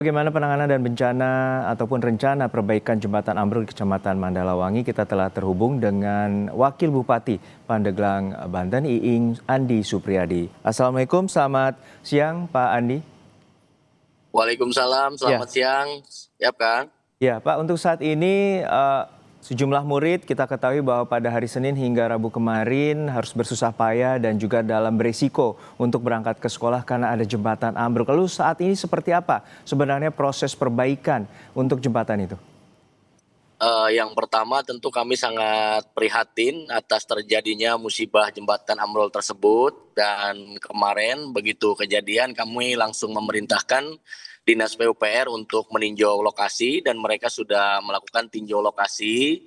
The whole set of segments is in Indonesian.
Bagaimana penanganan dan bencana ataupun rencana perbaikan jembatan ambruk di Kecamatan Mandalawangi? Kita telah terhubung dengan Wakil Bupati Pandeglang, Banten, Iing Andi Supriyadi. Assalamualaikum, selamat siang Pak Andi. Waalaikumsalam, Ya, selamat siang. Siap, Kang? ya Pak, untuk saat ini sejumlah murid kita ketahui bahwa pada hari Senin hingga Rabu kemarin harus bersusah payah dan juga dalam berisiko untuk berangkat ke sekolah karena ada jembatan ambruk. Lalu saat ini seperti apa sebenarnya proses perbaikan untuk jembatan itu? Yang pertama tentu kami sangat prihatin atas terjadinya musibah jembatan ambrol tersebut, dan kemarin begitu kejadian kami langsung memerintahkan Dinas PUPR untuk meninjau lokasi dan mereka sudah melakukan tinjau lokasi.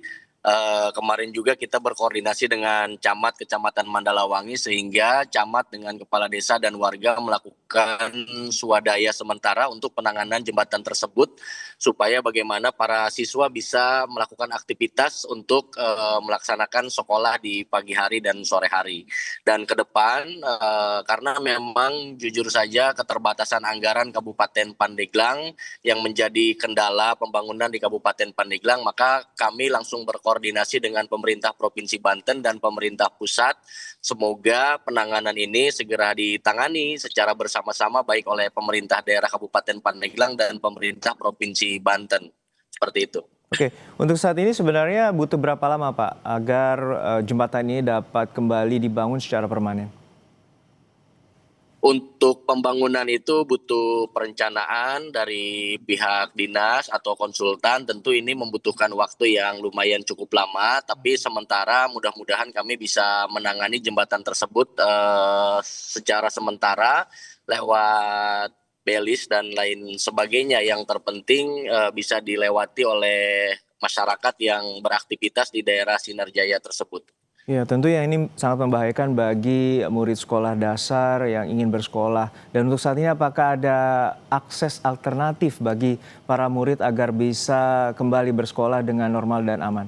Kemarin juga kita berkoordinasi dengan Camat Kecamatan Mandalawangi sehingga Camat dengan Kepala Desa dan warga melakukan swadaya sementara untuk penanganan jembatan tersebut supaya bagaimana para siswa bisa melakukan aktivitas untuk melaksanakan sekolah di pagi hari dan sore hari. Dan ke depan karena memang jujur saja keterbatasan anggaran Kabupaten Pandeglang yang menjadi kendala pembangunan di Kabupaten Pandeglang, maka kami langsung berkoordinasi dengan pemerintah Provinsi Banten dan pemerintah pusat. Semoga penanganan ini segera ditangani secara bersama-sama baik oleh pemerintah daerah Kabupaten Pandeglang dan pemerintah Provinsi Banten. Seperti itu. Oke, untuk saat ini sebenarnya butuh berapa lama Pak agar jembatan ini dapat kembali dibangun secara permanen? Untuk pembangunan itu butuh perencanaan dari pihak dinas atau konsultan. Tentu ini membutuhkan waktu yang lumayan cukup lama, tapi sementara mudah-mudahan kami bisa menangani jembatan tersebut secara sementara lewat belis dan lain sebagainya. Yang terpenting bisa dilewati oleh masyarakat yang beraktivitas di daerah Sinarjaya tersebut. Ya, tentu yang ini sangat membahayakan bagi murid sekolah dasar yang ingin bersekolah. Dan untuk saat ini apakah ada akses alternatif bagi para murid agar bisa kembali bersekolah dengan normal dan aman?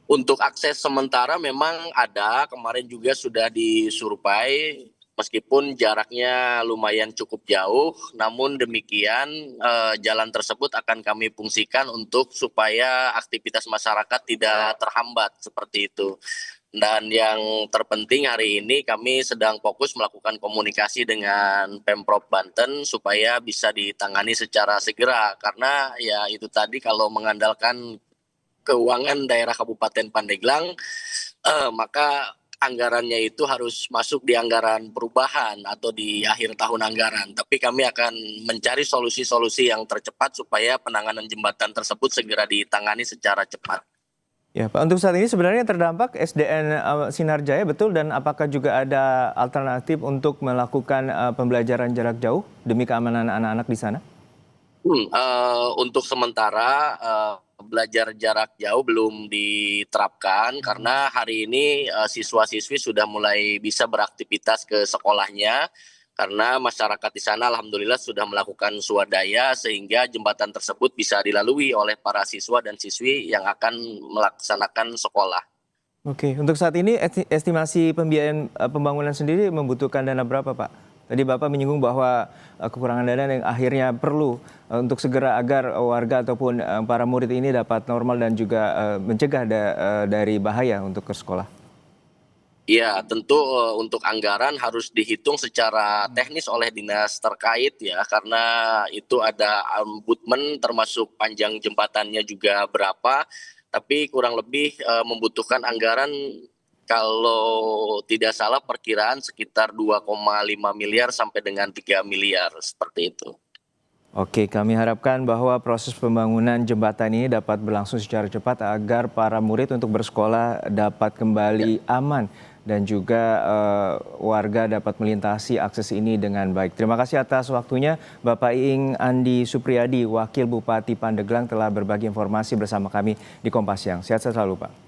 Untuk akses sementara memang ada, kemarin juga sudah disurvei, meskipun jaraknya lumayan cukup jauh, namun demikian jalan tersebut akan kami fungsikan untuk supaya aktivitas masyarakat tidak terhambat seperti itu. Dan yang terpenting hari ini kami sedang fokus melakukan komunikasi dengan Pemprov Banten supaya bisa ditangani secara segera, karena ya itu tadi kalau mengandalkan keuangan daerah Kabupaten Pandeglang, maka anggarannya itu harus masuk di anggaran perubahan atau di akhir tahun anggaran. Tapi kami akan mencari solusi-solusi yang tercepat supaya penanganan jembatan tersebut segera ditangani secara cepat. Ya, Pak, untuk saat ini sebenarnya terdampak SDN Sinarjaya betul, dan apakah juga ada alternatif untuk melakukan pembelajaran jarak jauh demi keamanan anak-anak di sana? Untuk sementara belajar jarak jauh belum diterapkan karena hari ini siswa-siswi sudah mulai bisa beraktivitas ke sekolahnya karena masyarakat di sana alhamdulillah sudah melakukan swadaya sehingga jembatan tersebut bisa dilalui oleh para siswa dan siswi yang akan melaksanakan sekolah. Oke, untuk saat ini estimasi pembiayaan pembangunan sendiri membutuhkan dana berapa, Pak? Tadi Bapak menyinggung bahwa kekurangan dana yang akhirnya perlu untuk segera agar warga ataupun para murid ini dapat normal dan juga mencegah dari bahaya untuk ke sekolah. Ya, tentu untuk anggaran harus dihitung secara teknis oleh dinas terkait ya, karena itu ada ombudsman termasuk panjang jembatannya juga berapa, tapi kurang lebih membutuhkan anggaran kalau tidak salah perkiraan sekitar 2,5 miliar sampai dengan 3 miliar seperti itu. Oke, kami harapkan bahwa proses pembangunan jembatan ini dapat berlangsung secara cepat agar para murid untuk bersekolah dapat kembali aman dan juga warga dapat melintasi akses ini dengan baik. Terima kasih atas waktunya Bapak Iing Andi Supriyadi, Wakil Bupati Pandeglang, telah berbagi informasi bersama kami di Kompas Siang. Sehat selalu, Pak.